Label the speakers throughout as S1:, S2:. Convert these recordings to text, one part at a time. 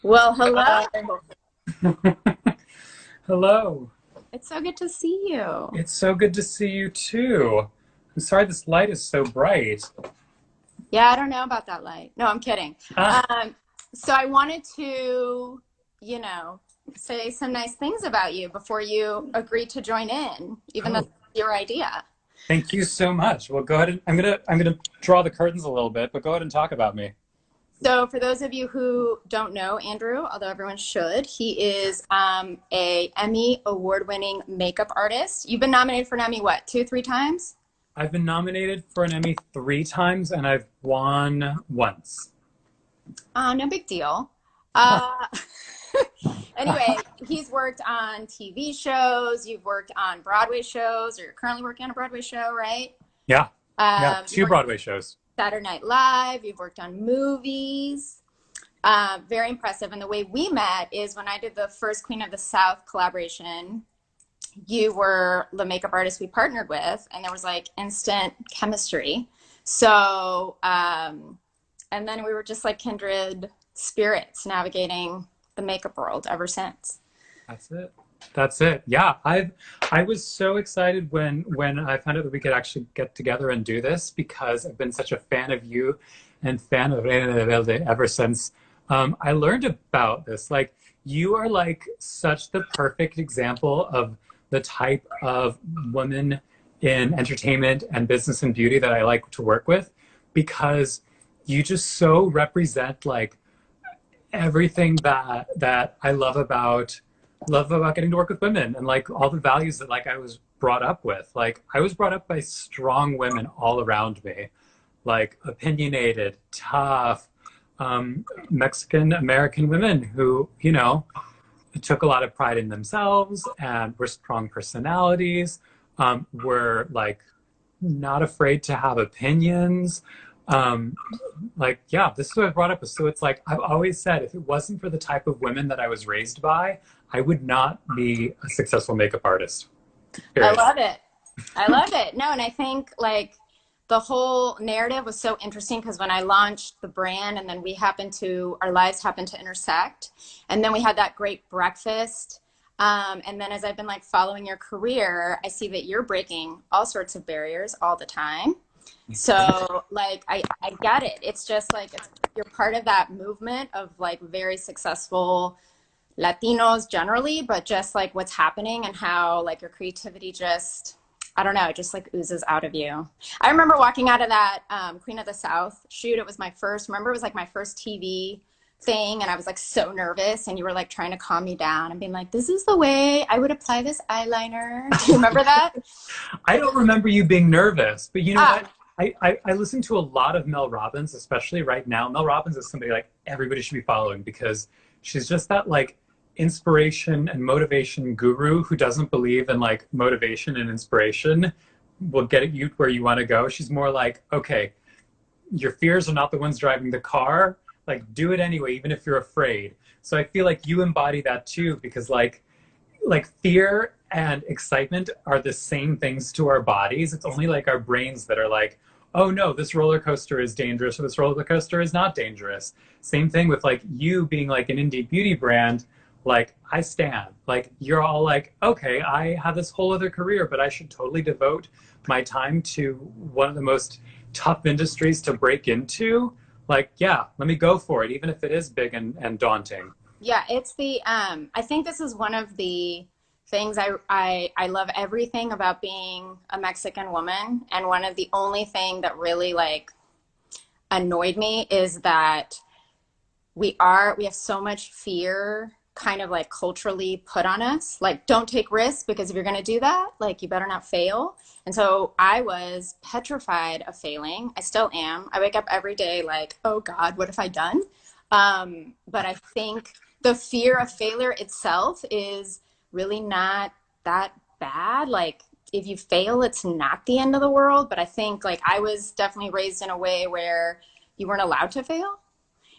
S1: Well, hello.
S2: Hello.
S1: It's so good to see you.
S2: It's so good to see you too. I'm sorry this light is so bright.
S1: Yeah, I don't know about that light. No, I'm kidding.
S2: Ah,
S1: Um, so I wanted to, you know, say some nice things about you before you agreed to join in, even though
S2: oh,
S1: it's your idea.
S2: thank you so much. Well, go ahead and I'm gonna draw the curtains a little bit, but go ahead and talk about me.
S1: So for those of you who don't know Andrew, although everyone should, he is a Emmy award-winning makeup artist. You've been nominated for an Emmy, what, two, three times?
S2: I've been nominated for an Emmy 3 times and I've won once.
S1: No big deal.
S2: Huh.
S1: Uh, anyway, he's worked on TV shows. You've worked on Broadway shows, or you're currently working on a Broadway show, right?
S2: Yeah, yeah,
S1: You
S2: two
S1: worked
S2: Broadway shows.
S1: on Saturday Night Live. You've worked on movies. Very impressive. And the way we met is when I did the first Queen of the South collaboration. You were the makeup artist we partnered with, and there was like instant chemistry. So, and then we were just like kindred spirits navigating the makeup world ever since.
S2: That's it. That's it. Yeah, I was so excited when I found out that we could actually get together and do this because I've been such a fan of you and fan of Reina Rebelde ever since I learned about this. Like you are like such the perfect example of the type of woman in entertainment and business and beauty that I like to work with because you just so represent like everything that I love about getting to work with women and like all the values that like I was brought up with. Like I was brought up by strong women all around me, like opinionated, tough, Mexican American women who, took a lot of pride in themselves and were strong personalities, were like not afraid to have opinions. Um, like, yeah, this is what I brought up. So it's like, I've always said, if it wasn't for the type of women that I was raised by, I would not be a successful makeup artist.
S1: I
S2: Period.
S1: love it. I love it. No, and I think like the whole narrative was so interesting because when I launched the brand and then our lives happened to intersect. And then we had that great breakfast. And then as I've been like following your career, I see that you're breaking all sorts of barriers all the time. So like I get it. It's just like you're part of that movement of like very successful Latinos generally, but just like what's happening and how like your creativity just, I don't know, it just like oozes out of you. I remember walking out of that Queen of the South shoot. It was my first, remember it was like my first TV thing and I was like so nervous and you were like trying to calm me down and being like, this is the way I would apply this eyeliner. Do you remember that?
S2: I don't remember you being nervous, but you know
S1: Ah,
S2: what? I listen to a lot of Mel Robbins, especially right now. Mel Robbins is somebody like everybody should be following because she's just that like inspiration and motivation guru who doesn't believe in like motivation and inspiration will get you where you want to go. She's more like, okay, your fears are not the ones driving the car. Like, do it anyway, even if you're afraid. So I feel like you embody that too, because like fear and excitement are the same things to our bodies. It's only like our brains that are like, oh no, this roller coaster is dangerous or this roller coaster is not dangerous. Same thing with like you being like an indie beauty brand. Like I stand, like you're all like, okay, I have this whole other career, but I should totally devote my time to one of the most tough industries to break into. Like, yeah, let me go for it, even if it is big and daunting.
S1: yeah, it's the I think this is one of the things I love everything about being a Mexican woman. And one of the only thing that really like annoyed me is that we have so much fear kind of like culturally put on us, like don't take risks because if you're going to do that, like you better not fail. And so I was petrified of failing. I still am. I wake up every day like, oh God, what have I done? But I think the fear of failure itself is really not that bad. Like if you fail, it's not the end of the world. But I think like I was definitely raised in a way where you weren't allowed to fail.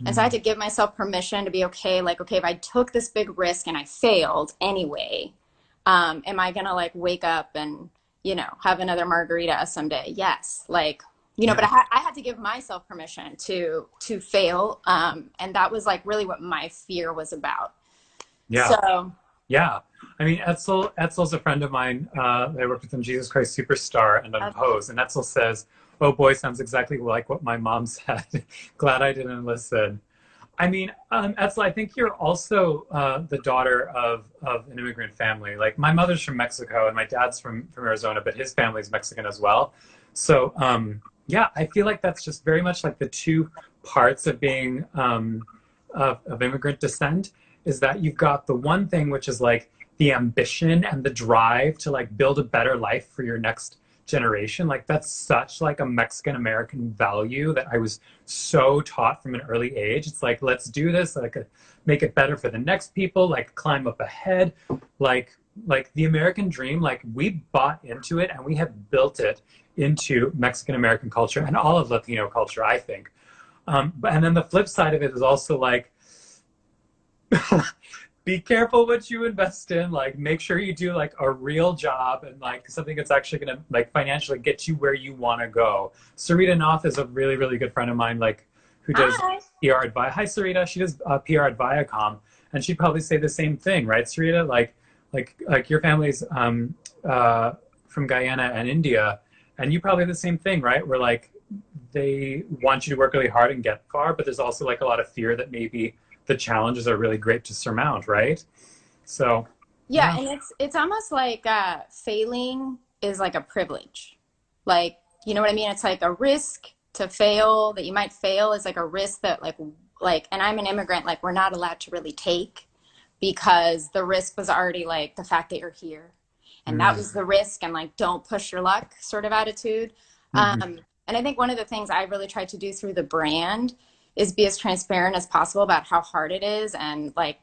S1: And so I had to give myself permission to be okay. Like, okay, if I took this big risk and I failed anyway, am I gonna like wake up and, have another margarita someday? Yes. Like, but
S2: Yeah.
S1: I had to give myself permission to fail. And that was like really what my fear was about.
S2: Yeah.
S1: So
S2: Yeah. I mean, Etzel's a friend of mine. I worked with in Jesus Christ Superstar and on Pose. And Etzel says, oh boy, sounds exactly like what my mom said. Glad I didn't listen. I mean, Etzel, I think you're also the daughter of an immigrant family. Like my mother's from Mexico and my dad's from Arizona, but his family's Mexican as well. So yeah, I feel like that's just very much like the two parts of being of immigrant descent is that you've got the one thing which is like the ambition and the drive to like build a better life for your next generation. Like that's such like a Mexican American value that I was so taught from an early age. It's like, let's do this, like make it better for the next people, like climb up ahead, like the American dream, like we bought into it and we have built it into Mexican American culture and all of Latino culture, I think. And then the flip side of it is also like, be careful what you invest in. Like, make sure you do like a real job and like something that's actually going to like financially get you where you want to go. Sarita Noth is a really, really good friend of mine, like who does PR at Hi, Sarita. She does PR at Viacom, and she'd probably say the same thing, right, Sarita? Like your family's from Guyana and India, and you probably have the same thing, right? Where like they want you to work really hard and get far, but there's also like a lot of fear that maybe the challenges are really great to surmount, right? So
S1: yeah, and it's almost like failing is like a privilege. Like, you know what I mean? It's like a risk to fail, that you might fail is like a risk that like and I'm an immigrant, like we're not allowed to really take because the risk was already like the fact that you're here. And that was the risk, and like don't push your luck sort of attitude. And I think one of the things I really tried to do through the brand is be as transparent as possible about how hard it is, and like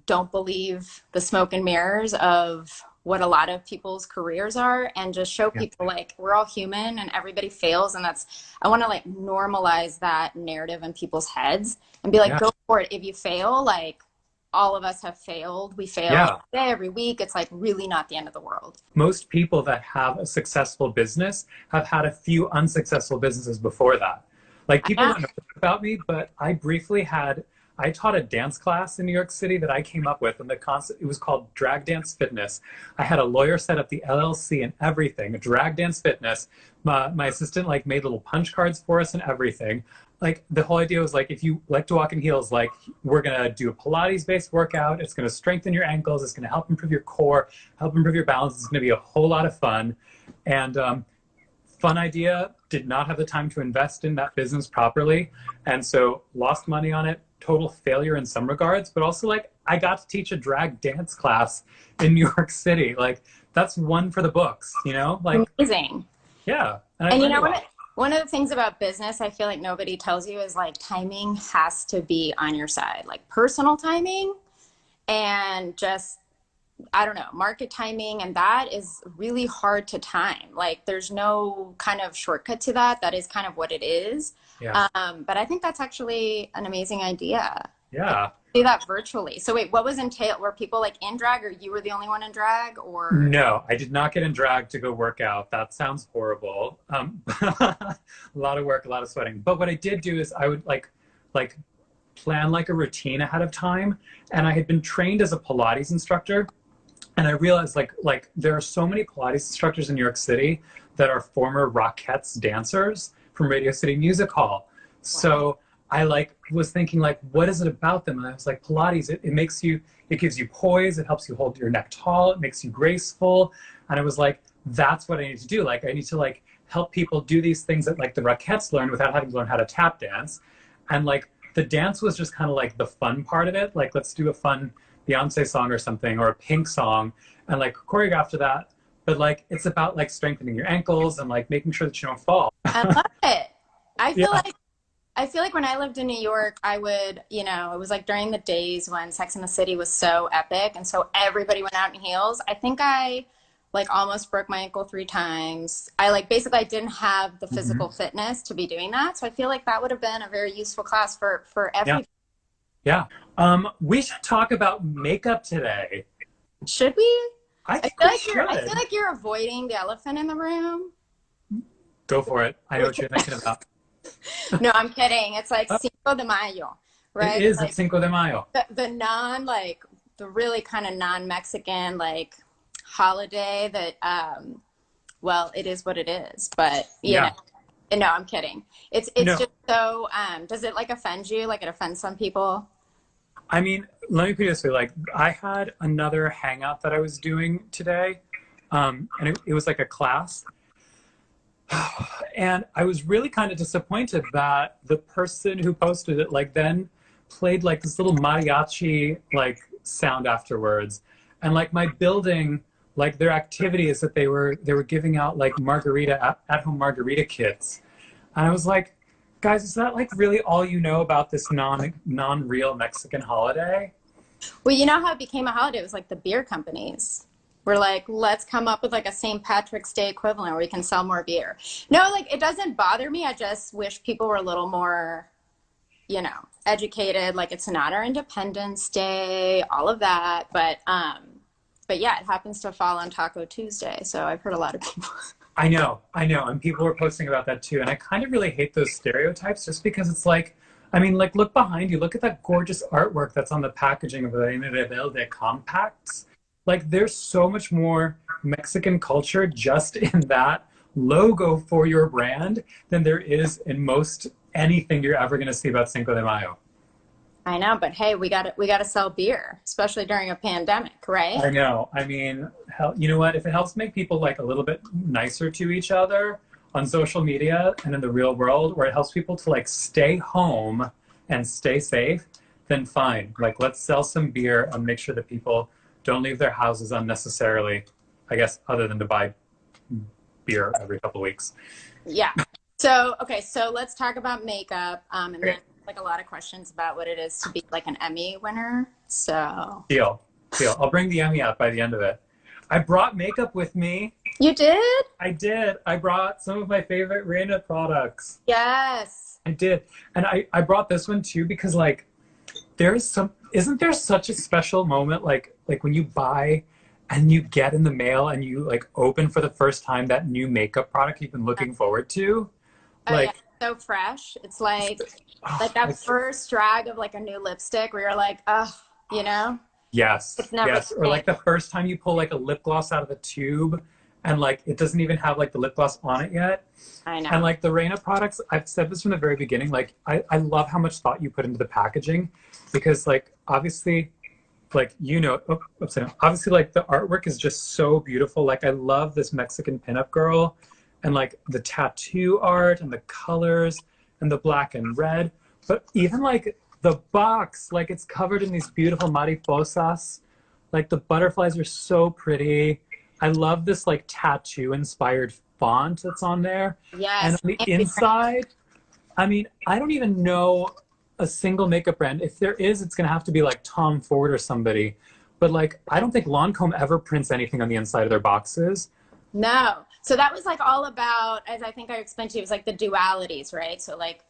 S1: don't believe the smoke and mirrors of what a lot of people's careers are, and just show people like we're all human and everybody fails. And I want to like normalize that narrative in people's heads and be like, go for it. If you fail, like all of us have failed. We fail every day, every week. It's like really not the end of the world.
S2: Most people that have a successful business have had a few unsuccessful businesses before that. Like people don't know about me, but I taught a dance class in New York City that I came up with, and the concept, it was called Drag Dance Fitness. I had a lawyer set up the LLC and everything, Drag Dance Fitness. My assistant like made little punch cards for us and everything. Like the whole idea was like, if you like to walk in heels, like we're gonna do a Pilates-based workout. It's gonna strengthen your ankles. It's gonna help improve your core, help improve your balance. It's gonna be a whole lot of fun. And fun idea, did not have the time to invest in that business properly. And so lost money on it, total failure in some regards, but also like I got to teach a drag dance class in New York City. Like that's one for the books, you know? Like
S1: amazing.
S2: Yeah.
S1: And you know what? One of the things about business I feel like nobody tells you is like timing has to be on your side, like personal timing and just, I don't know, market timing. And that is really hard to time. Like there's no kind of shortcut to that. That is kind of what it is.
S2: Yeah.
S1: But I think that's actually an amazing idea.
S2: Yeah.
S1: Do that virtually. So wait, what was entailed? Were people like in drag, or you were the only one in drag, or?
S2: No, I did not get in drag to go work out. That sounds horrible. A lot of work, a lot of sweating. But what I did do is I would like plan like a routine ahead of time. And I had been trained as a Pilates instructor. And I realized like there are so many Pilates instructors in New York City that are former Rockettes dancers from Radio City Music Hall. So I like was thinking like, what is it about them? And I was like, Pilates, it makes you, it gives you poise. It helps you hold your neck tall. It makes you graceful. And I was like, that's what I need to do. Like, I need to like help people do these things that like the Rockettes learned without having to learn how to tap dance. And like the dance was just kind of like the fun part of it. Like, let's do a fun Beyonce song or something, or a Pink song, and like choreograph to that. But like, it's about like strengthening your ankles and like making sure that you don't fall.
S1: I love it. I feel like when I lived in New York, I would, you know, it was like during the days when Sex and the City was so epic. And so everybody went out in heels. I think I like almost broke my ankle 3 times. I like basically I didn't have the physical fitness to be doing that. So I feel like that would have been a very useful class for everybody.
S2: Yeah. We should talk about makeup today.
S1: Should we?
S2: I
S1: feel like you're avoiding the elephant in the room.
S2: Go for it. I know what you're thinking about.
S1: No, I'm kidding. It's like Cinco de Mayo,
S2: It
S1: right?
S2: is
S1: Like
S2: it's Cinco de Mayo.
S1: the like the really kind of non-Mexican like holiday that well, it is what it is, but
S2: Yeah.
S1: no, I'm kidding. It's
S2: No,
S1: just so does it like offend you? Like it offends some people?
S2: I mean, let me put it this way. Like, I had another hangout that I was doing today, and it was like a class. And I was really kind of disappointed that the person who posted it, like, then played like this little mariachi like sound afterwards. And like my building, like their activity is that they were giving out like margarita at home margarita kits. And I was like, guys, is that like really all you know about this non real Mexican holiday?
S1: Well, you know how it became a holiday? It was like the beer companies were like, let's come up with like a St. Patrick's Day equivalent where we can sell more beer. No, like it doesn't bother me. I just wish people were a little more, educated. Like it's not our Independence Day, all of that. But yeah, it happens to fall on Taco Tuesday. So I've heard a lot of people.
S2: I know, and people were posting about that too. And I kind of really hate those stereotypes just because it's like, I mean, like look behind you, look at that gorgeous artwork that's on the packaging of the Reina Rebelde compacts. Like there's so much more Mexican culture just in that logo for your brand than there is in most anything you're ever going to see about Cinco de Mayo.
S1: I know, but hey, we gotta sell beer, especially during a pandemic, right?
S2: I know. I mean, hell, you know what? If it helps make people like a little bit nicer to each other on social media and in the real world, or it helps people to like stay home and stay safe, then fine. Like let's sell some beer and make sure that people don't leave their houses unnecessarily, I guess, other than to buy beer every couple of weeks.
S1: Yeah. So, okay, so let's talk about makeup, and
S2: Okay.
S1: then like a lot of questions about what it is to be like an Emmy winner. So
S2: Deal. I'll bring the Emmy out by the end of it. I brought makeup with me.
S1: you did?
S2: I did. I brought some of my favorite Reina products.
S1: Yes.
S2: I did. And I brought this one too because like isn't there such a special moment like when you buy and you get in the mail and you like open for the first time that new makeup product you've been looking forward to?
S1: Oh yeah,
S2: Like,
S1: so fresh. It's like
S2: oh,
S1: that first drag of like a new lipstick where you're like, oh,
S2: yes,
S1: it's never
S2: yes.
S1: the
S2: Or like
S1: same.
S2: the first time you pull like a lip gloss out of the tube and like it doesn't even have like the lip gloss on it yet.
S1: I
S2: And
S1: know.
S2: like the Reina products, I've said this from the very beginning, like I love how much thought you put into the packaging because like obviously like upside down. Obviously like the artwork is just so beautiful. Like I love this Mexican pinup girl and like the tattoo art and the colors and the black and red. But even like the box, like it's covered in these beautiful mariposas. Like the butterflies are so pretty. I love this like tattoo inspired font that's on there. And
S1: Yes.
S2: on the inside, I mean, I don't even know a single makeup brand. If there is, it's going to have to be like Tom Ford or somebody. But like, I don't think Lancome ever prints anything on the inside of their boxes.
S1: No. So that was like all about, as I think I explained to you, it was like the dualities, right? So like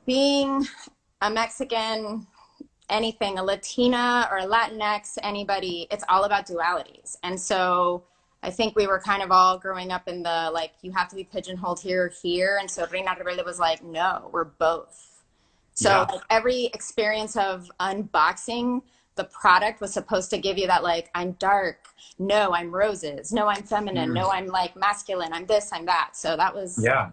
S1: being a Mexican, anything, a Latina or a Latinx, anybody, it's all about dualities. And so I think we were kind of all growing up in the like, you have to be pigeonholed here or here. And so Reina Rebelde was like, no, we're both. So
S2: Yeah.
S1: like every experience of unboxing the product was supposed to give you that like, I'm dark, no, I'm roses, no, I'm feminine,
S2: Mm.
S1: no, I'm like masculine, I'm this, I'm that. So that was
S2: Yeah.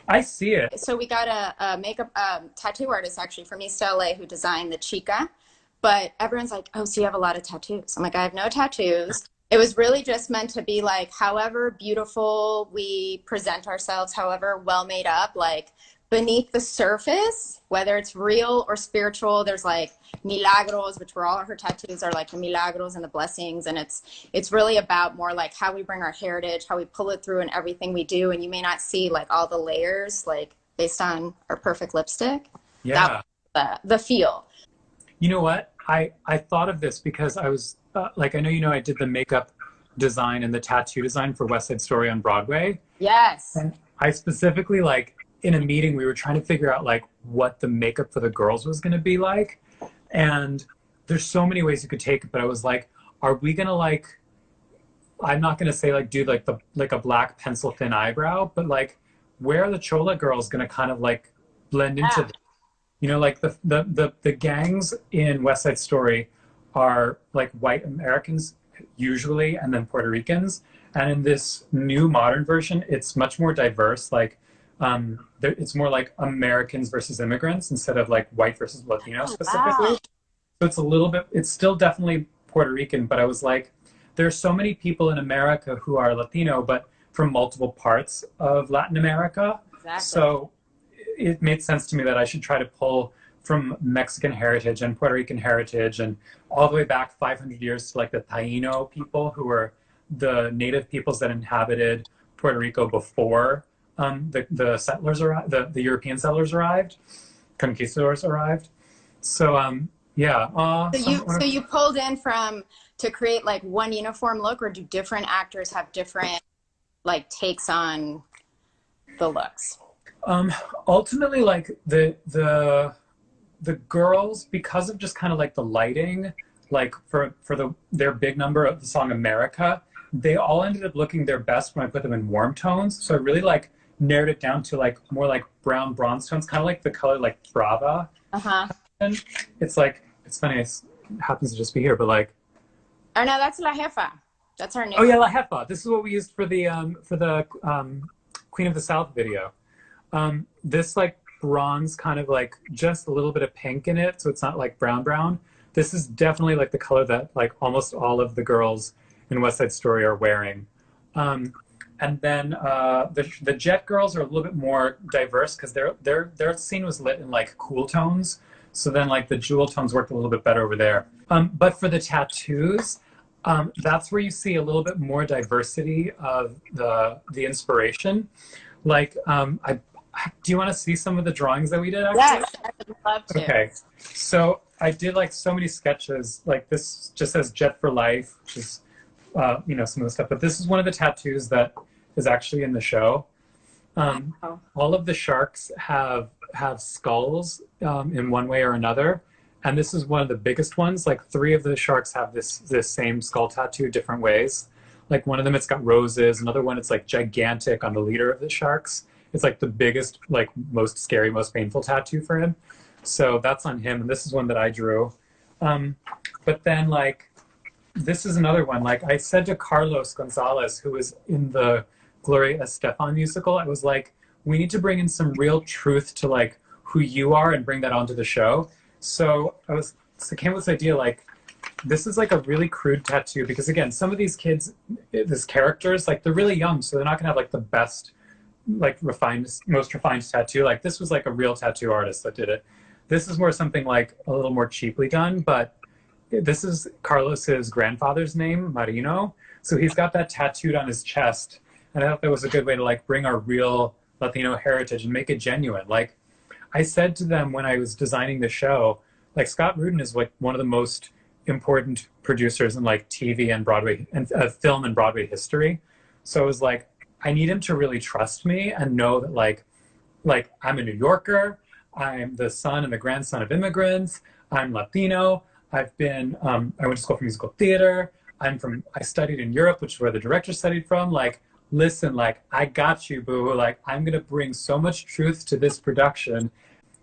S2: I see it.
S1: so we got a makeup tattoo artist actually from East LA who designed the Chica, but everyone's like, oh, so you have a lot of tattoos. I'm like, I have no tattoos. It was really just meant to be like, however beautiful we present ourselves, however well made up, like beneath the surface, whether it's real or spiritual, there's like milagros, which were all her tattoos are like the milagros and the blessings. And it's really about more like how we bring our heritage, how we pull it through in everything we do. And you may not see like all the layers, like based on our perfect lipstick.
S2: Yeah.
S1: That was the feel.
S2: You know what? I thought of this because I was like, I know, I did the makeup design and the tattoo design for West Side Story on Broadway.
S1: Yes.
S2: And I specifically like in a meeting, we were trying to figure out like what the makeup for the girls was going to be like. And there's so many ways you could take it, but I was like, are we going to like I'm not gonna say like do like a black pencil thin eyebrow, but like where are the Chola girls gonna kind of like blend into
S1: Yeah.
S2: this? You know, like the gangs in West Side Story are like white Americans usually, and then Puerto Ricans. And in this new modern version, it's much more diverse. Like, it's more like Americans versus immigrants instead of like white versus Latino
S1: Oh, wow.
S2: specifically. So it's a little bit, it's still definitely Puerto Rican, but I was like, there are so many people in America who are Latino, but from multiple parts of Latin America.
S1: Exactly.
S2: So it made sense to me that I should try to pull from Mexican heritage and Puerto Rican heritage and all the way back 500 years to like the Taino people who were the native peoples that inhabited Puerto Rico before the settlers arrived, the European settlers arrived, conquistadors arrived. So yeah.
S1: So you pulled in from to create like one uniform look, or do different actors have different like takes on the looks?
S2: Ultimately, like the girls, because of just kind of like the lighting, like for their big number of the song America, they all ended up looking their best when I put them in warm tones. So I really like narrowed it down to like more like brown bronze tones, kind of like the color like Brava.
S1: Uh-huh.
S2: And it's like it's funny, it happens to just be here, but like
S1: Oh no, that's La Jefa. That's her name.
S2: oh yeah, La Jefa. This is what we used for the Queen of the South video. This like bronze kind of like just a little bit of pink in it, so it's not like brown brown. This is definitely like the color that like almost all of the girls in West Side Story are wearing. And then the Jet girls are a little bit more diverse because their scene was lit in like cool tones. So then like the jewel tones worked a little bit better over there. But for the tattoos, that's where you see a little bit more diversity of the inspiration. Like, do you want to see some of the drawings that we did actually?
S1: Yes, I would love to.
S2: Okay. So I did like so many sketches. Like this just says Jet for Life, which is, some of the stuff. But this is one of the tattoos that is actually in the show.
S1: Wow.
S2: All of the sharks have skulls in one way or another. And this is one of the biggest ones. Like 3 of the sharks have this same skull tattoo different ways. Like one of them, it's got roses. Another one, it's like gigantic on the leader of the sharks. It's like the biggest, like most scary, most painful tattoo for him. So that's on him. And this is one that I drew. But then like, this is another one. Like I said to Carlos Gonzalez, who was in the Gloria Estefan musical, I was like, we need to bring in some real truth to like who you are and bring that onto the show. So I came up with this idea like, this is like a really crude tattoo because again, some of these kids, these characters, like they're really young, so they're not gonna have like the best, like most refined tattoo. Like this was like a real tattoo artist that did it. This is more something like a little more cheaply done, but this is Carlos's grandfather's name, Marino. So he's got that tattooed on his chest. And I thought that was a good way to like bring our real Latino heritage and make it genuine. Like I said to them when I was designing the show, like Scott Rudin is like one of the most important producers in like TV and Broadway and film and Broadway history. So it was like, I need him to really trust me and know that like I'm a New Yorker, I'm the son and the grandson of immigrants, I'm Latino, I went to school for musical theater, I studied in Europe, which is where the director studied from. Like, listen, like, I got you, boo. Like, I'm gonna bring so much truth to this production.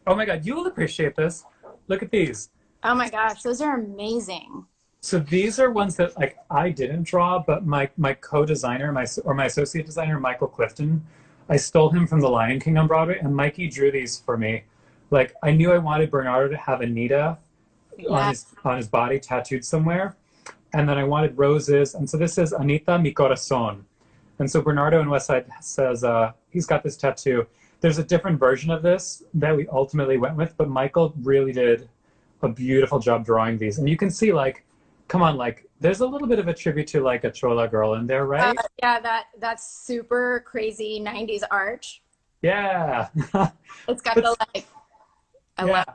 S2: Oh my God, you will appreciate this. Look at these.
S1: Oh my gosh, those are amazing.
S2: So these are ones that like I didn't draw, but my co-designer, my associate designer, Michael Clifton, I stole him from The Lion King on Broadway, and Mikey drew these for me. Like I knew I wanted Bernardo to have Anita on his body tattooed somewhere, and then I wanted roses, and so this is Anita mi corazón, and so Bernardo in West Side says he's got this tattoo. There's a different version of this that we ultimately went with, but Michael really did a beautiful job drawing these, and you can see like, come on, like there's a little bit of a tribute to like a Chola girl in there, right?
S1: Yeah, that's super crazy 90s arch.
S2: Yeah.
S1: It's got the like, I love it.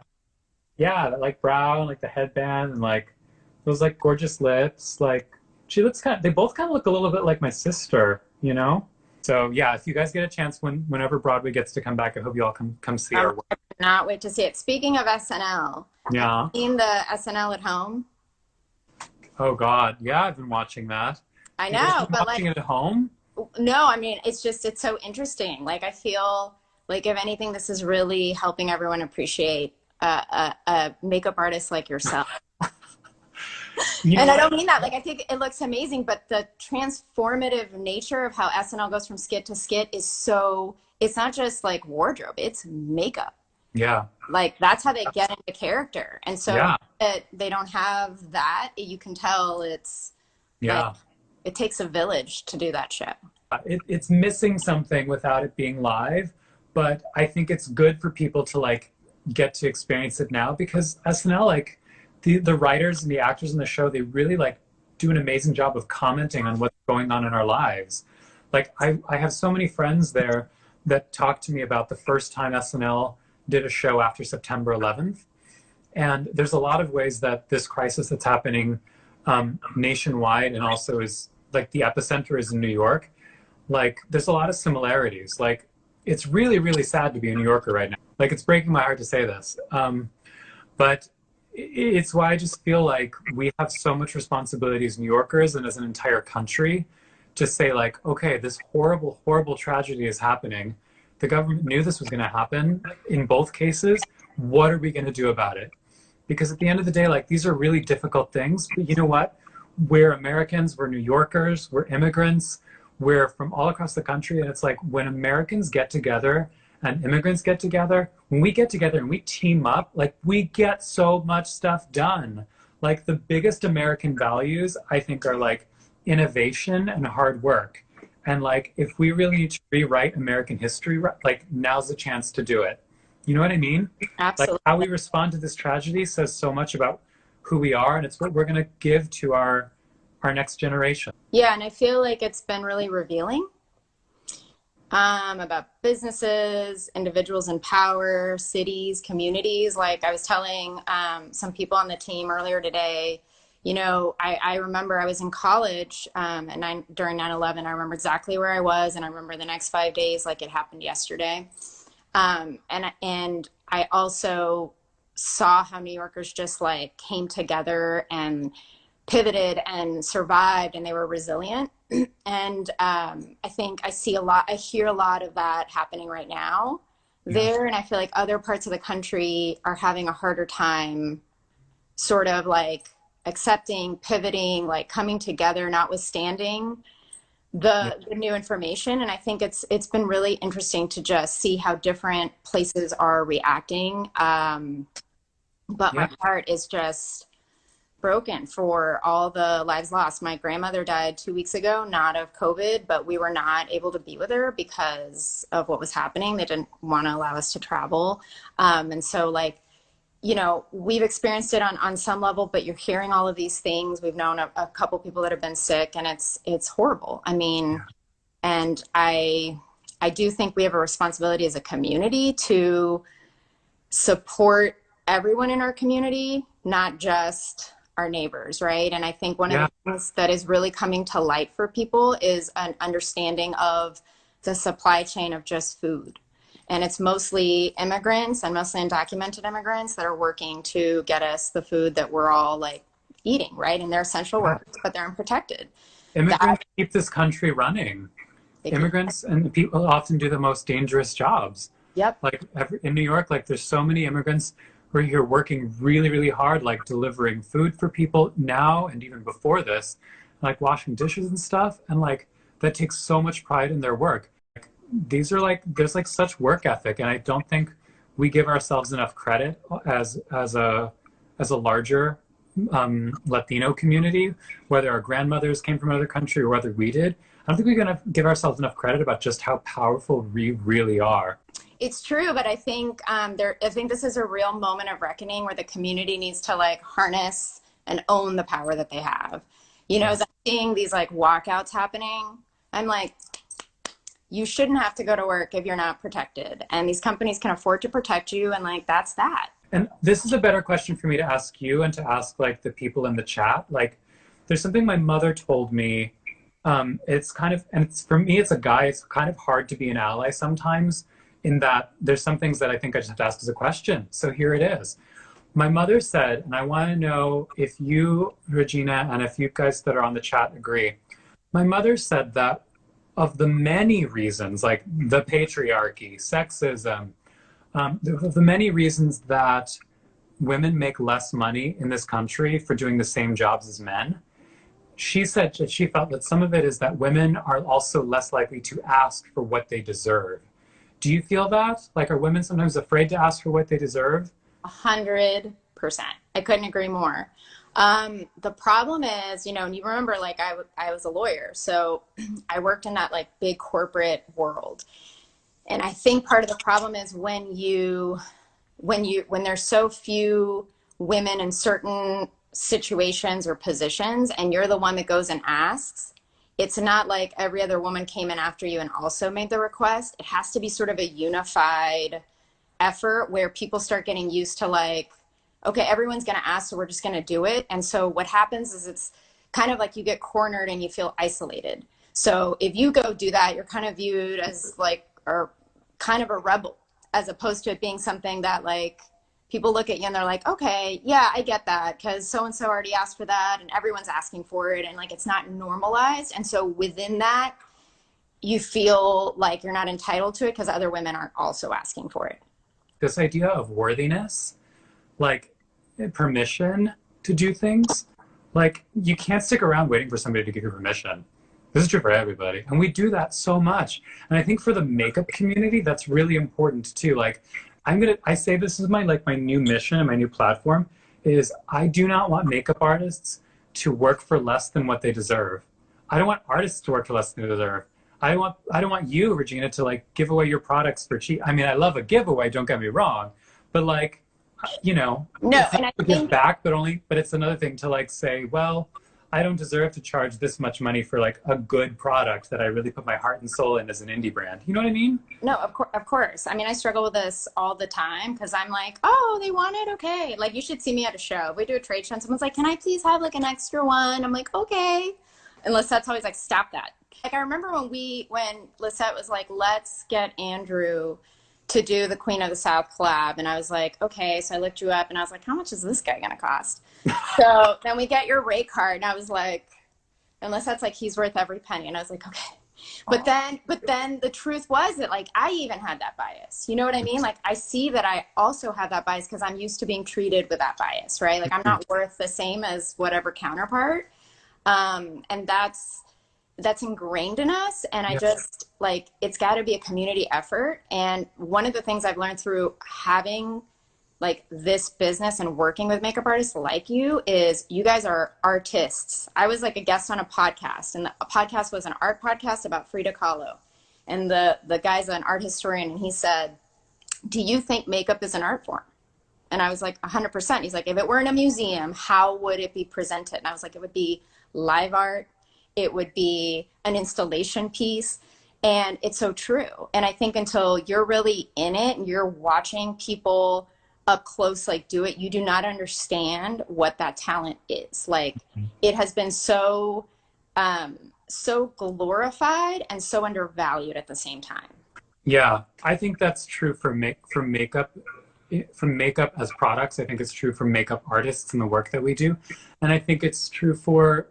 S2: Yeah, like brow and like the headband and like those like gorgeous lips. Like she looks they both kind of look a little bit like my sister, you know? So yeah, if you guys get a chance whenever Broadway gets to come back, I hope you all come see our work.
S1: I cannot wait to see it. Speaking of SNL,
S2: yeah.
S1: have you seen the SNL at home?
S2: Oh God, yeah, I've been watching that.
S1: I
S2: You guys
S1: know,
S2: been
S1: but
S2: watching
S1: like,
S2: it at home?
S1: no, I mean, it's so interesting. Like, I feel like if anything, this is really helping everyone appreciate a makeup artist like yourself.
S2: You know
S1: And I
S2: what?
S1: don't mean that. Like, I think it looks amazing, but the transformative nature of how SNL goes from skit to skit is so, it's not just like wardrobe, it's makeup.
S2: Yeah,
S1: Like, that's how they get into character. And so
S2: yeah,
S1: that they don't have that, you can tell it's like,
S2: yeah.
S1: it takes a village to do that show.
S2: It's missing something without it being live, but I think it's good for people to like get to experience it now because SNL, like the writers and the actors in the show, they really like do an amazing job of commenting on what's going on in our lives. Like I have so many friends there that talk to me about the first time SNL did a show after September 11th. And there's a lot of ways that this crisis that's happening nationwide and also is like the epicenter is in New York. Like there's a lot of similarities. Like it's really, really sad to be a New Yorker right now. Like it's breaking my heart to say this. But it's why I just feel like we have so much responsibility as New Yorkers and as an entire country to say like, okay, this horrible, horrible tragedy is happening. The government knew this was going to happen in both cases. What are we going to do about it? Because at the end of the day, like these are really difficult things. But you know what? We're Americans, we're New Yorkers, we're immigrants, we're from all across the country. And it's like when Americans get together and immigrants get together, when we get together and we team up, like we get so much stuff done. Like the biggest American values, I think, are like innovation and hard work. And like if we really need to rewrite American history, like now's the chance to do it. You know what I mean? Like
S1: Absolutely.
S2: how we respond to this tragedy says so much about who we are, and it's what we're going to give to our next generation.
S1: Yeah, and I feel like it's been really revealing about businesses, individuals in power, cities, communities. Like I was telling some people on the team earlier today, you know, I remember I was in college during 9/11. I remember exactly where I was, and I remember the next 5 days like it happened yesterday. And I also saw how New Yorkers just like came together and pivoted and survived, and they were resilient. And I think I hear a lot of that happening right now
S2: Yeah.
S1: there, and I feel like other parts of the country are having a harder time, sort of like accepting, pivoting, like coming together, notwithstanding
S2: Yeah.
S1: the new information. And I think it's been really interesting to just see how different places are reacting. But
S2: Yeah.
S1: my heart is just broken for all the lives lost. My grandmother died 2 weeks ago, not of COVID, but we were not able to be with her because of what was happening. They didn't want to allow us to travel. And so like, you know, we've experienced it on some level, but you're hearing all of these things. We've known a couple people that have been sick, and it's horrible. I mean, and I do think we have a responsibility as a community to support everyone in our community, not just our neighbors, right? And I think one of
S2: Yeah.
S1: the things that is really coming to light for people is an understanding of the supply chain of just food. And it's mostly immigrants and mostly undocumented immigrants that are working to get us the food that we're all like eating, right? And they're essential workers, but they're unprotected. That
S2: Immigrants keep this country running.
S1: they keep,
S2: Immigrants and people often do the most dangerous jobs.
S1: yep.
S2: Like in New York, like there's so many immigrants who are here working really, really hard, like delivering food for people now and even before this, like washing dishes and stuff. And like that takes so much pride in their work. Like, these are like, there's like such work ethic. And I don't think we give ourselves enough credit as a larger Latino community, whether our grandmothers came from another country or whether we did. I don't think we're going to give ourselves enough credit about just how powerful we really are.
S1: It's true, but I think I think this is a real moment of reckoning where the community needs to like harness and own the power that they have. You know, as I'm seeing these like walkouts happening, I'm like, you shouldn't have to go to work if you're not protected. And these companies can afford to protect you, and like that's that.
S2: And this is a better question for me to ask you and to ask like the people in the chat. Like, there's something my mother told me. It's kind of, and it's, for me, it's a guy. It's kind of hard to be an ally sometimes, in that there's some things that I think I just have to ask as a question. So here it is. My mother said, and I want to know if you, Regina, and if you guys that are on the chat agree. My mother said that of the many reasons, like the patriarchy, sexism, the many reasons that women make less money in this country for doing the same jobs as men, she said that she felt that some of it is that women are also less likely to ask for what they deserve. Do you feel that? Like, are women sometimes afraid to ask for what they deserve?
S1: 100%. I couldn't agree more. The problem is, and you remember, like, I was a lawyer, so I worked in that like big corporate world. And I think part of the problem is when there's so few women in certain situations or positions and you're the one that goes and asks, it's not like every other woman came in after you and also made the request. It has to be sort of a unified effort where people start getting used to like, okay, everyone's going to ask, so we're just going to do it. And so what happens is it's kind of like you get cornered and you feel isolated. So if you go do that, you're kind of viewed as like, or kind of a rebel, as opposed to it being something that like people look at you and they're like, okay, yeah, I get that because so-and-so already asked for that and everyone's asking for it and like it's not normalized. And so within that, you feel like you're not entitled to it because other women aren't also asking for it.
S2: This idea of worthiness, like permission to do things, like you can't stick around waiting for somebody to give you permission. This is true for everybody. And we do that so much. And I think for the makeup community, that's really important too. Like I say this is my new mission and my new platform is I do not want makeup artists to work for less than what they deserve. I don't want artists to work for less than they deserve. I don't want you, Regina, to like give away your products for cheap. I mean, I love a giveaway, don't get me wrong, but like,
S1: No, and I
S2: give
S1: think
S2: back, but it's another thing to like say, well, I don't deserve to charge this much money for like a good product that I really put my heart and soul in as an indie brand. You know what I mean?
S1: no, of course. I mean, I struggle with this all the time because I'm like, oh, they want it, okay. Like you should see me at a show. If we do a trade show and someone's like, can I please have like an extra one? I'm like, okay. And Lisette's always like, stop that. Like I remember when Lisette was like, let's get Andrew to do the Queen of the South collab. And I was like, okay. So I looked you up and I was like, how much is this guy going to cost? So then we get your rate card. And I was like, unless that's like, he's worth every penny. And I was like, okay. But then the truth was that like, I even had that bias. You know what I mean? Like I see that I also have that bias because I'm used to being treated with that bias, right? Like I'm not worth the same as whatever counterpart. And that's ingrained in us. And I just like, it's got to be a community effort. And one of the things I've learned through having like this business and working with makeup artists like you is you guys are artists. I was like a guest on a podcast and the podcast was an art podcast about Frida Kahlo. And the guy's an art historian and he said, do you think makeup is an art form? And I was like, 100%. He's like, if it were in a museum, how would it be presented? And I was like, it would be live art. It would be an installation piece. And it's so true. And I think until you're really in it and you're watching people up close, like do it, you do not understand what that talent is. Like it has been so glorified and so undervalued at the same time.
S2: Yeah, I think that's true for makeup as products. I think it's true for makeup artists and the work that we do, and I think it's true for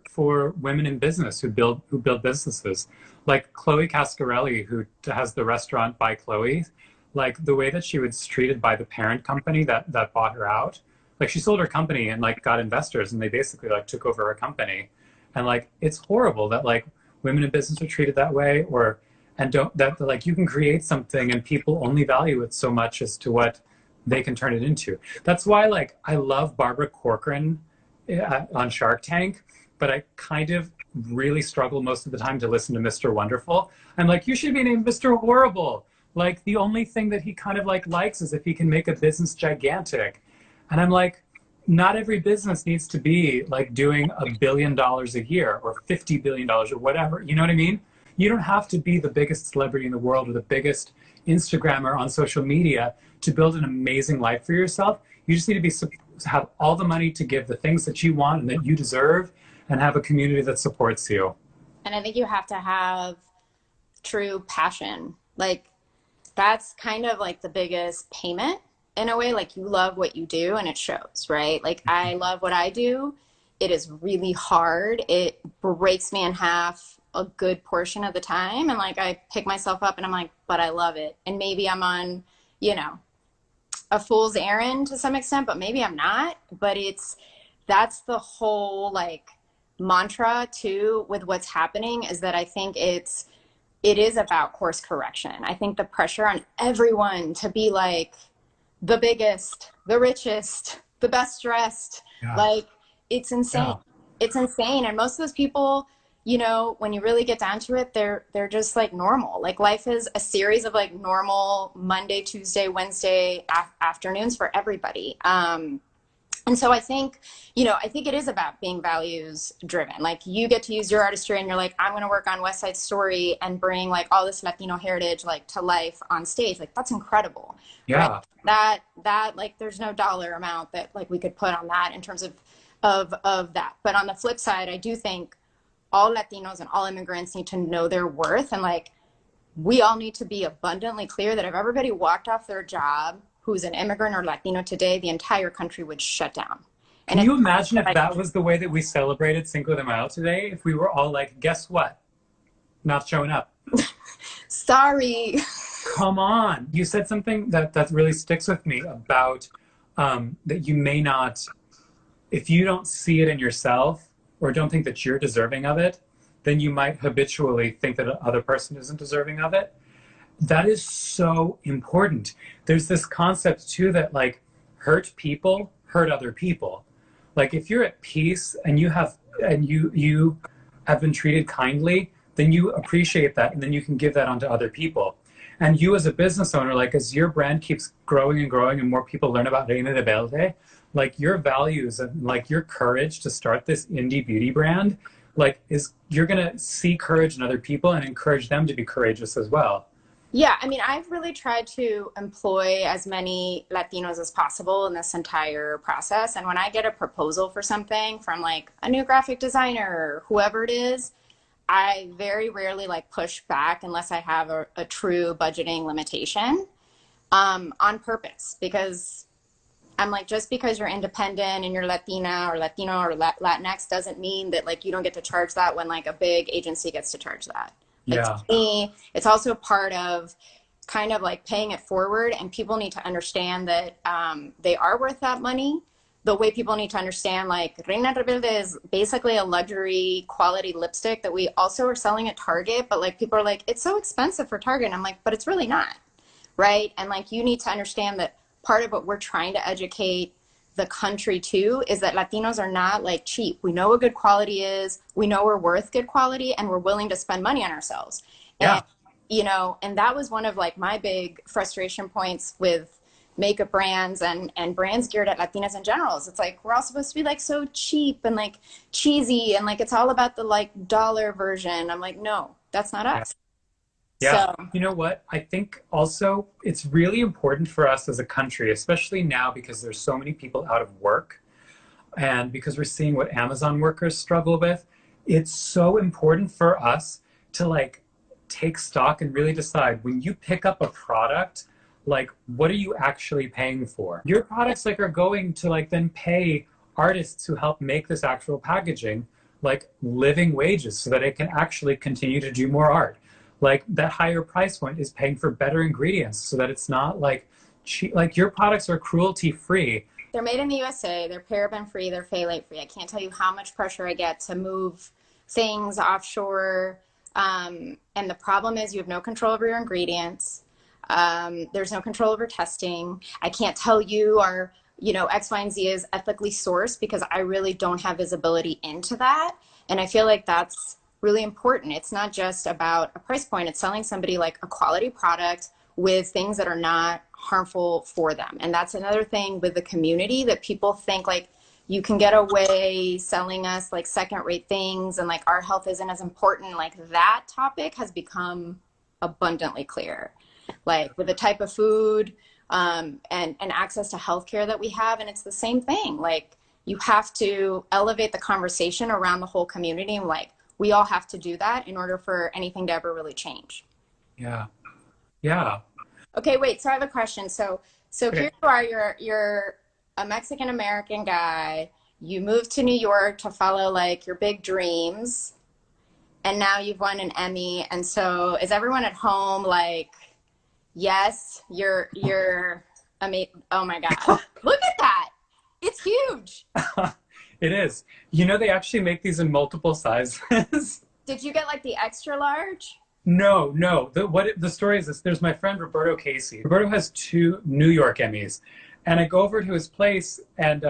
S2: women in business who build businesses, like Chloe Cascarelli, who has the restaurant by Chloe. Like the way that she was treated by the parent company that bought her out, like she sold her company and like got investors and they basically like took over her company, and like it's horrible that like women in business are treated that way, that like you can create something and people only value it so much as to what they can turn it into. That's why like I love Barbara Corcoran on Shark Tank, but I kind of really struggle most of the time to listen to Mr. Wonderful. I'm like, you should be named Mr. Horrible. Like the only thing that he kind of like likes is if he can make a business gigantic. And I'm like, not every business needs to be like doing $1 billion a year or $50 billion or whatever. You know what I mean? You don't have to be the biggest celebrity in the world or the biggest Instagrammer on social media to build an amazing life for yourself. You just need to have all the money to give the things that you want and that you deserve and have a community that supports you.
S1: And I think you have to have true passion. Like that's kind of like the biggest payment in a way. Like you love what you do and it shows, right? Like I love what I do. It is really hard. It breaks me in half a good portion of the time. And like, I pick myself up and I'm like, but I love it. And maybe I'm on, you know, a fool's errand to some extent, but maybe I'm not. But that's the whole like mantra too with what's happening, is that I think it is about course correction. I think the pressure on everyone to be like the biggest, the richest, the best dressed, like it's insane. It's insane. And most of those people, you know, when you really get down to it, they're just like normal. Like life is a series of like normal Monday, Tuesday, Wednesday afternoons for everybody. And so I think, you know, I think it is about being values driven. Like you get to use your artistry and you're like, I'm going to work on West Side Story and bring like all this Latino heritage like to life on stage. Like that's incredible.
S2: Yeah.
S1: Right? That like there's no dollar amount that like we could put on that in terms of that. But on the flip side, I do think all Latinos and all immigrants need to know their worth. And like, we all need to be abundantly clear that if everybody walked off their job who's an immigrant or Latino today, the entire country would shut down. And
S2: can you imagine if that was the way that we celebrated Cinco de Mayo today? If we were all like, guess what? Not showing up.
S1: Sorry.
S2: Come on. You said something that really sticks with me about that you may not, if you don't see it in yourself or don't think that you're deserving of it, then you might habitually think that the other person isn't deserving of it. That is so important. There's this concept too that like hurt people hurt other people. Like if you're at peace and you have been treated kindly, then you appreciate that and then you can give that onto other people. And you as a business owner, like as your brand keeps growing and growing and more people learn about Reina Rebelde, like your values and like your courage to start this indie beauty brand, like you're gonna see courage in other people and encourage them to be courageous as well.
S1: Yeah, I mean, I've really tried to employ as many Latinos as possible in this entire process. And when I get a proposal for something from like a new graphic designer or whoever it is, I very rarely like push back unless I have a true budgeting limitation on purpose. Because I'm like, just because you're independent and you're Latina or Latino or Latinx doesn't mean that like you don't get to charge that when like a big agency gets to charge that. Like,
S2: yeah.
S1: To me, it's also part of kind of like paying it forward, and people need to understand that they are worth that money. The way people need to understand, like Reina Rebelde is basically a luxury quality lipstick that we also are selling at Target, but like people are like, it's so expensive for Target. And I'm like, but it's really not, right? And like you need to understand that part of what we're trying to educate the country too is that Latinos are not like cheap. We know what good quality is. We know we're worth good quality, and we're willing to spend money on ourselves.
S2: Yeah.
S1: And, you know, and that was one of like my big frustration points with makeup brands and brands geared at Latinas in general. Is it's like, we're all supposed to be like so cheap and like cheesy and like, it's all about the like dollar version. I'm like, no, that's not us.
S2: Yeah.
S1: So,
S2: you know what? I think also it's really important for us as a country, especially now because there's so many people out of work and because we're seeing what Amazon workers struggle with. It's so important for us to like take stock and really decide when you pick up a product, like what are you actually paying for? Your products like are going to like then pay artists who help make this actual packaging like living wages so that it can actually continue to do more art. Like that higher price point is paying for better ingredients so that it's not like cheap. Like your products are cruelty free.
S1: they're made in the USA, they're paraben free, they're phthalate free. I can't tell you how much pressure I get to move things offshore. And the problem is you have no control over your ingredients. There's no control over testing. I can't tell you our, you know, X, Y, and Z is ethically sourced because I really don't have visibility into that. And I feel like that's really important. It's not just about a price point. It's selling somebody like a quality product with things that are not harmful for them. And that's another thing with the community that people think like you can get away selling us like second rate things and like our health isn't as important. Like that topic has become abundantly clear, like with the type of food and access to healthcare that we have. And it's the same thing. Like you have to elevate the conversation around the whole community. And like, we all have to do that in order for anything to ever really change.
S2: Yeah. Yeah.
S1: Okay, wait, so I have a question. So
S2: Okay.
S1: here you are, you're a Mexican American guy. You moved to New York to follow like your big dreams. and now you've won an Emmy. And so is everyone at home like, yes, you're amazing. Oh my God. Look at that. It's huge.
S2: It is. You know, they actually make these in multiple sizes.
S1: Did you get like the extra large?
S2: No, no. The story is this. There's my friend Roberto Casey. Roberto has 2 New York Emmys. And I go over to his place and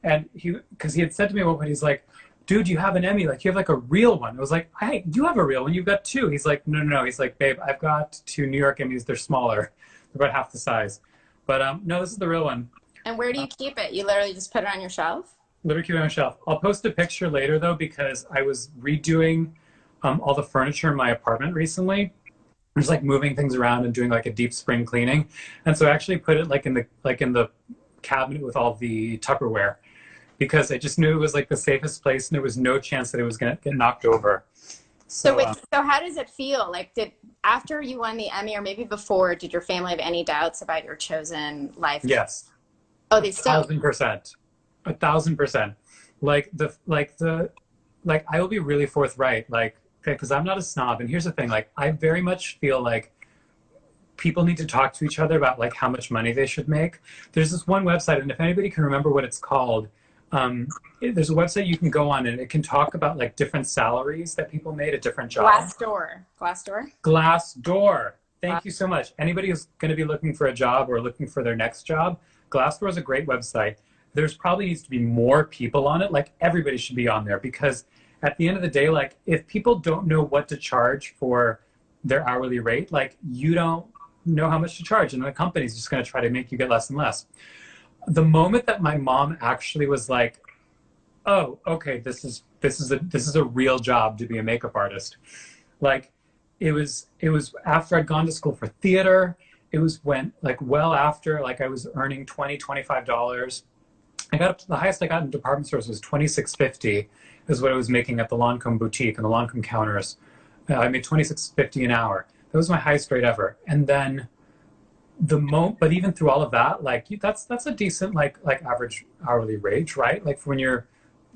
S2: because he had said to me at one point, he's like, dude, you have an Emmy, like you have like a real one. I was like, hey, you have a real one, you've got 2. He's like, no. He's like, babe, I've got 2 New York Emmys, they're smaller. They're about half the size. But no, this is the real one.
S1: And where do you keep it? You literally just put it on your shelf?
S2: Literally keep it on my shelf. I'll post a picture later though, because I was redoing all the furniture in my apartment recently. I'm just like moving things around and doing like a deep spring cleaning. And so I actually put it like in the cabinet with all the Tupperware, because I just knew it was like the safest place and there was no chance that it was going to get knocked over.
S1: So how does it feel? Like after you won the Emmy, or maybe before, did your family have any doubts about your chosen life?
S2: Yes.
S1: Oh, they still?
S2: 1,000%. 1,000%. Like I will be really forthright, like, because I'm not a snob. And here's the thing, like, I very much feel like people need to talk to each other about like how much money they should make. There's this one website, and if anybody can remember what it's called, there's a website you can go on and it can talk about like different salaries that people made at different jobs. Glassdoor. Thank you so much. Anybody who's going to be looking for a job or looking for their next job, Glassdoor is a great website. There's probably needs to be more people on it. Like everybody should be on there, because at the end of the day, like if people don't know what to charge for their hourly rate, like you don't know how much to charge, and the company's just going to try to make you get less and less. The moment that my mom actually was like, oh, okay, this is a real job to be a makeup artist. Like it was after I'd gone to school for theater. It was when like well after, like I was earning $25. I got up to the highest I got in department stores was $26.50 is what I was making at the Lancome boutique and the Lancome counters. I made $26.50 an hour. That was my highest rate ever. And then but even through all of that, like that's a decent like average hourly wage, right? Like for when you're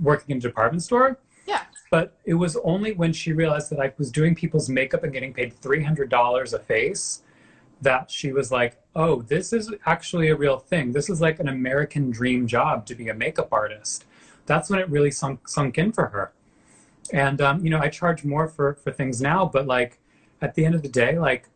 S2: working in a department store.
S1: Yeah.
S2: But it was only when she realized that I was doing people's makeup and getting paid $300 a face that she was like, oh, this is actually a real thing. This is like an American dream job to be a makeup artist. That's when it really sunk in for her. And, you know, I charge more for things now, but like at the end of the day, like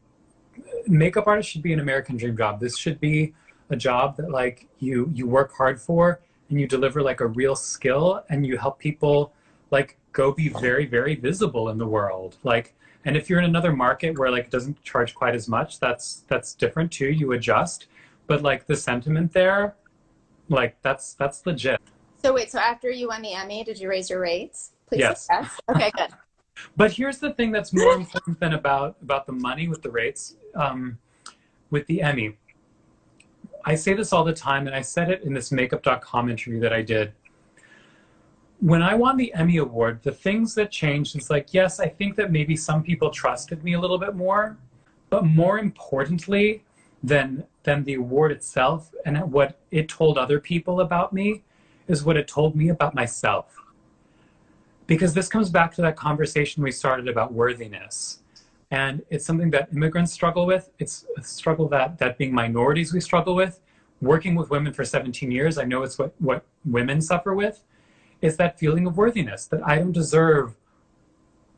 S2: makeup artist should be an American dream job. This should be a job that like you work hard for and you deliver like a real skill and you help people like go be very, very visible in the world. Like, and if you're in another market where like it doesn't charge quite as much, that's different too. You adjust, but like the sentiment there, like that's legit.
S1: So wait, so after you won the Emmy, did you raise your rates? Please.
S2: Yes.
S1: Okay, good.
S2: But here's the thing that's more important than about the money with the rates, with the Emmy. I say this all the time, and I said it in this makeup.com interview that I did. When I won the Emmy Award, the things that changed is like, yes, I think that maybe some people trusted me a little bit more, but more importantly than the award itself and what it told other people about me is what it told me about myself. Because this comes back to that conversation we started about worthiness. And it's something that immigrants struggle with. It's a struggle that being minorities we struggle with. Working with women for 17 years, I know it's what women suffer with. Is that feeling of worthiness, that I don't deserve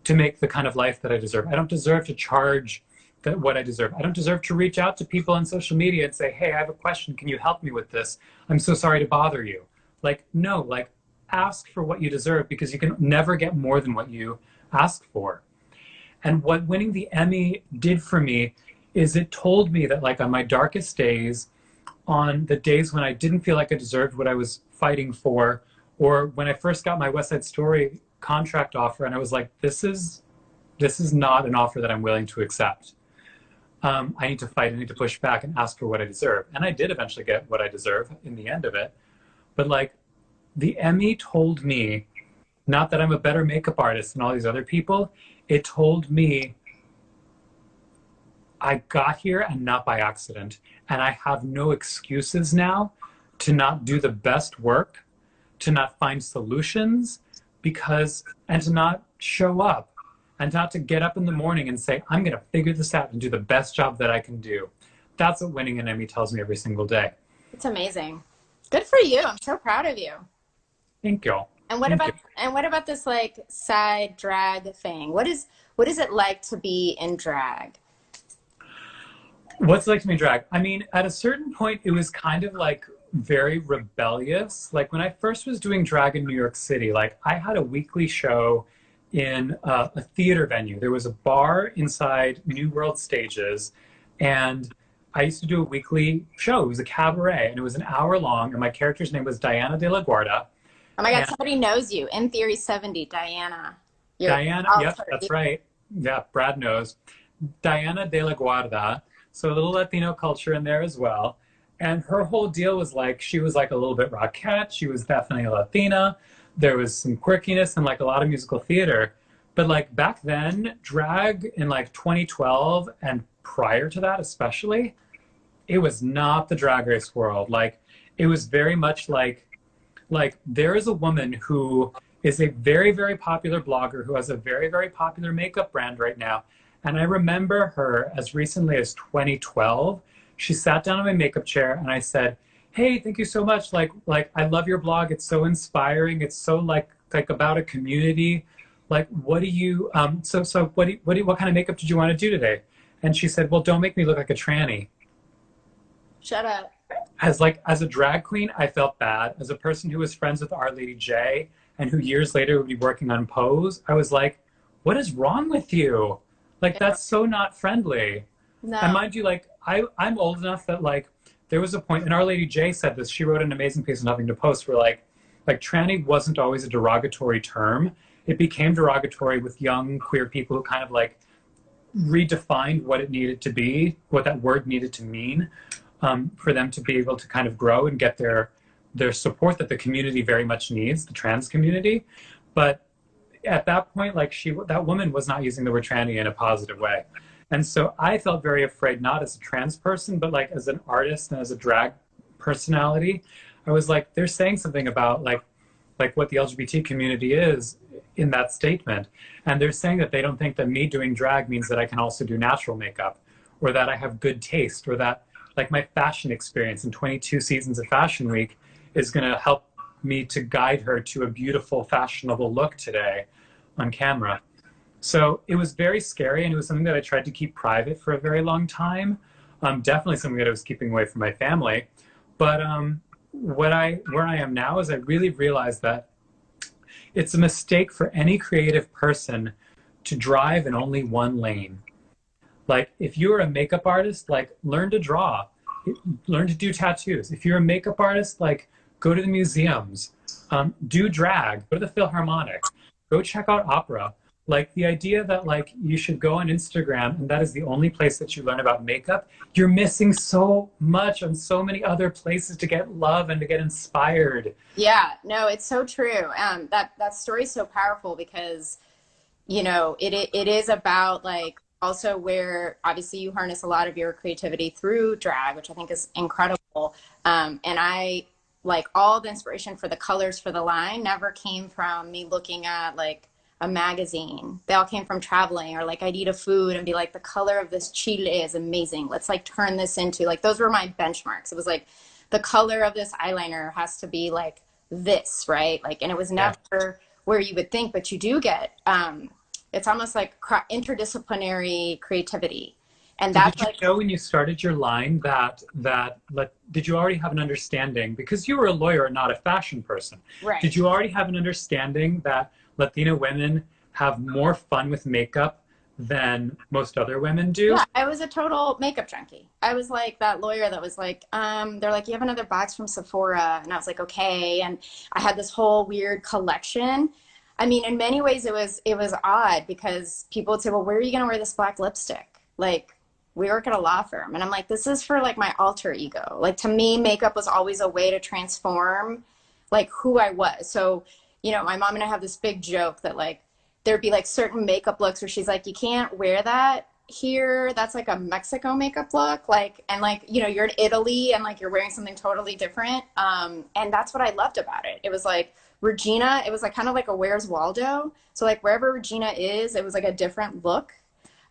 S2: to make the kind of life that I deserve. I don't deserve to charge what I deserve. I don't deserve to reach out to people on social media and say, hey, I have a question. Can you help me with this? I'm so sorry to bother you. Like, no, like ask for what you deserve, because you can never get more than what you ask for. And what winning the Emmy did for me is it told me that like on my darkest days, on the days when I didn't feel like I deserved what I was fighting for, or when I first got my West Side Story contract offer and I was like, this is not an offer that I'm willing to accept. I need to fight, I need to push back and ask for what I deserve. And I did eventually get what I deserve in the end of it. But like the Emmy told me, not that I'm a better makeup artist than all these other people, it told me I got here and not by accident. And I have no excuses now to not do the best work, to not find solutions, and to not show up. and not to get up in the morning and say, I'm going to figure this out and do the best job that I can do. That's what winning an Emmy tells me every single day.
S1: It's amazing. Good for you. I'm so proud of you.
S2: Thank you.
S1: And what about this like side drag thing? What is it like to be in drag?
S2: What's it like to be in drag? I mean, at a certain point, it was kind of like very rebellious. Like when I first was doing drag in New York City, like I had a weekly show in a theater venue. There was a bar inside New World Stages, and I used to do a weekly show. It was a cabaret, and it was an hour long, and my character's name was Diana de la Guarda.
S1: Oh my God, somebody knows you. In Theory 70, Diana.
S2: Diana, yep, that's right. Yeah, Brad knows. Diana de la Guarda. So a little Latino culture in there as well. And her whole deal was like, she was like a little bit rockette. She was definitely a Latina. There was some quirkiness and like a lot of musical theater. But like back then, drag in like 2012 and prior to that especially, it was not the Drag Race world. Like it was very much like there is a woman who is a very, very popular blogger who has a very, very popular makeup brand right now. And I remember her as recently as 2012. She sat down in my makeup chair and I said, hey, thank you so much. Like I love your blog. It's so inspiring. It's so like about a community. Like, what do you, what kind of makeup did you want to do today? And she said, well, don't make me look like a tranny.
S1: Shut up.
S2: As a drag queen, I felt bad. As a person who was friends with Our Lady J and who years later would be working on Pose, I was like, what is wrong with you? Like, that's so not friendly.
S1: No.
S2: And mind you, like, I'm old enough that, like, there was a point, and Our Lady J said this, she wrote an amazing piece on Huffington Post where, like tranny wasn't always a derogatory term. It became derogatory with young queer people who kind of, like, redefined what it needed to be, what that word needed to mean, for them to be able to kind of grow and get their support that the community very much needs, the trans community. But at that point, like that woman was not using the word tranny in a positive way. And so I felt very afraid, not as a trans person, but like as an artist and as a drag personality. I was like, they're saying something about like what the LGBT community is in that statement. And they're saying that they don't think that me doing drag means that I can also do natural makeup, or that I have good taste, or that like my fashion experience in 22 seasons of Fashion Week is going to help me to guide her to a beautiful, fashionable look today on camera. So it was very scary, and it was something that I tried to keep private for a very long time. Definitely something that I was keeping away from my family. But where I am now is I really realized that it's a mistake for any creative person to drive in only one lane. Like, if you're a makeup artist, like, learn to draw, learn to do tattoos. If you're a makeup artist, like, go to the museums, do drag, go to the Philharmonic, go check out opera. Like, the idea that, like, you should go on Instagram and that is the only place that you learn about makeup, you're missing so much on so many other places to get love and to get inspired.
S1: Yeah, no, it's so true. That story is so powerful because, you know, it is about, like, also where obviously you harness a lot of your creativity through drag, which I think is incredible. And I like all the inspiration for the colors for the line never came from me looking at like a magazine. They all came from traveling, or like I'd eat a food and be like, the color of this chile is amazing. Let's like turn this into, like, those were my benchmarks. It was like the color of this eyeliner has to be like this, right? Like, and it was never where you would think, but you do get, it's almost like interdisciplinary creativity. And that's
S2: did you know when you started your line that did you already have an understanding, because you were a lawyer and not a fashion person,
S1: right?
S2: Did you already have an understanding that Latina women have more fun with makeup than most other women do?
S1: Yeah, I was a total makeup junkie. I was like that lawyer that was like, they're like, you have another box from Sephora? And I was like, okay. And I had this whole weird collection. I mean, in many ways it was odd because people would say, well, where are you going to wear this black lipstick? Like, we work at a law firm. And I'm like, this is for like my alter ego. Like, to me, makeup was always a way to transform like who I was. So, you know, my mom and I have this big joke that like, there'd be like certain makeup looks where she's like, you can't wear that here. That's like a Mexico makeup look. Like, and like, you know, you're in Italy and like you're wearing something totally different. And that's what I loved about it. It was like Regina, it was like kind of like a Where's Waldo. So like wherever Regina is, it was like a different look.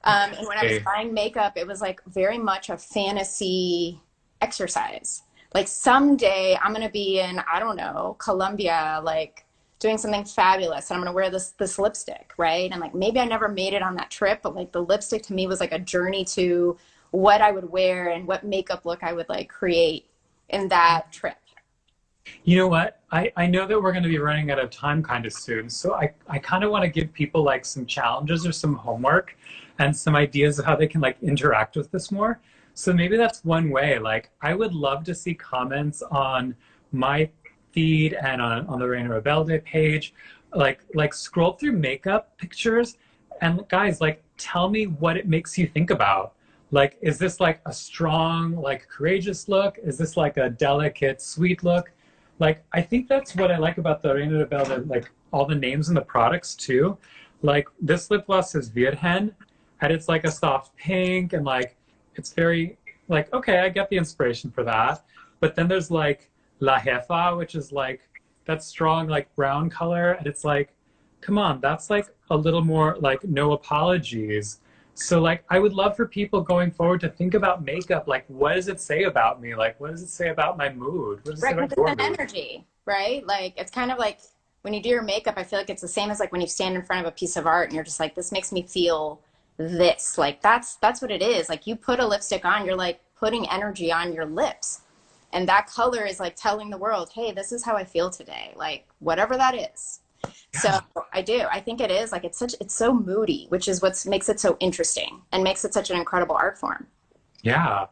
S1: And when I was
S2: Okay.
S1: buying makeup, it was like very much a fantasy exercise. Like someday I'm gonna be in, I don't know, Colombia, like doing something fabulous, and I'm gonna wear this lipstick, right? And like maybe I never made it on that trip, but like the lipstick to me was like a journey to what I would wear and what makeup look I would like create in that trip.
S2: You know what? I know that we're going to be running out of time kind of soon. So I kind of want to give people like some challenges or some homework and some ideas of how they can like interact with this more. So maybe that's one way. Like I would love to see comments on my feed and on the Reina Rebelde page. Like scroll through makeup pictures and guys, like tell me what it makes you think about. Like, is this like a strong, like courageous look? Is this like a delicate, sweet look? Like, I think that's what I like about the Reina Rebelde, like all the names and the products too. Like this lip gloss is Virgen, and it's like a soft pink, and like it's very like okay, I get the inspiration for that. But then there's like La Jefa, which is like that strong like brown color, and it's like, come on, that's like a little more like no apologies. So like I would love for people going forward to think about makeup. Like, what does it say about me? Like, what does it say about my mood? What does it say
S1: Right,
S2: about
S1: because
S2: your
S1: it's an
S2: mood?
S1: energy, right? Like it's kind of like when you do your makeup, I feel like it's the same as like when you stand in front of a piece of art and you're just like, this makes me feel this. Like that's what it is. Like you put a lipstick on, you're like putting energy on your lips. And that color is like telling the world, hey, this is how I feel today. Like whatever that is. So I do. I think it is like it's so moody, which is what makes it so interesting and makes it such an incredible art form.
S2: Yeah.